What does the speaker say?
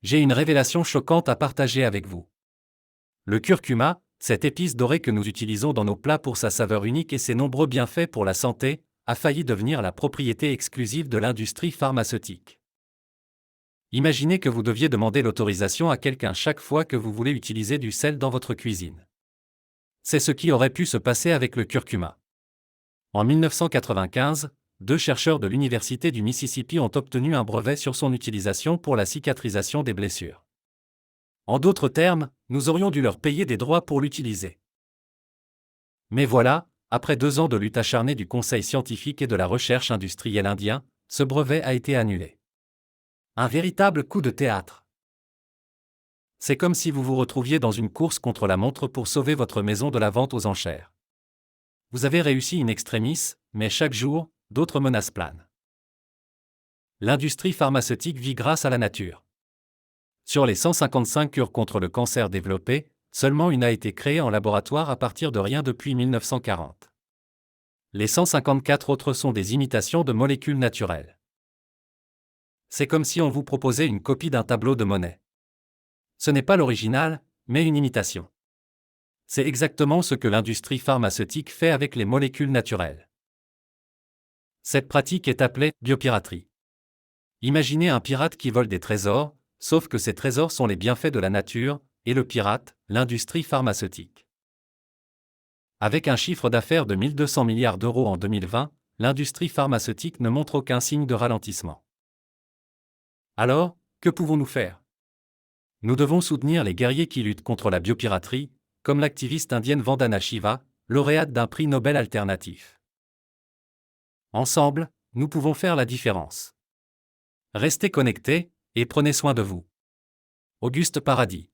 J'ai une révélation choquante à partager avec vous. Le curcuma, cette épice dorée que nous utilisons dans nos plats pour sa saveur unique et ses nombreux bienfaits pour la santé, a failli devenir la propriété exclusive de l'industrie pharmaceutique. Imaginez que vous deviez demander l'autorisation à quelqu'un chaque fois que vous voulez utiliser du sel dans votre cuisine. C'est ce qui aurait pu se passer avec le curcuma. En 1995, deux chercheurs de l'Université du Mississippi ont obtenu un brevet sur son utilisation pour la cicatrisation des blessures. En d'autres termes, nous aurions dû leur payer des droits pour l'utiliser. Mais voilà, après 2 ans de lutte acharnée du Conseil scientifique et de la recherche industrielle indien, ce brevet a été annulé. Un véritable coup de théâtre. C'est comme si vous vous retrouviez dans une course contre la montre pour sauver votre maison de la vente aux enchères. Vous avez réussi in extremis, mais chaque jour, d'autres menaces planent. L'industrie pharmaceutique vit grâce à la nature. Sur les 155 cures contre le cancer développées, seulement une a été créée en laboratoire à partir de rien depuis 1940. Les 154 autres sont des imitations de molécules naturelles. C'est comme si on vous proposait une copie d'un tableau de Monet. Ce n'est pas l'original, mais une imitation. C'est exactement ce que l'industrie pharmaceutique fait avec les molécules naturelles. Cette pratique est appelée biopiraterie. Imaginez un pirate qui vole des trésors, sauf que ces trésors sont les bienfaits de la nature, et le pirate, l'industrie pharmaceutique. Avec un chiffre d'affaires de 1200 milliards d'euros en 2020, l'industrie pharmaceutique ne montre aucun signe de ralentissement. Alors, que pouvons-nous faire? Nous devons soutenir les guerriers qui luttent contre la biopiraterie, comme l'activiste indienne Vandana Shiva, lauréate d'un prix Nobel alternatif. Ensemble, nous pouvons faire la différence. Restez connectés, et prenez soin de vous. Auguste Paradis.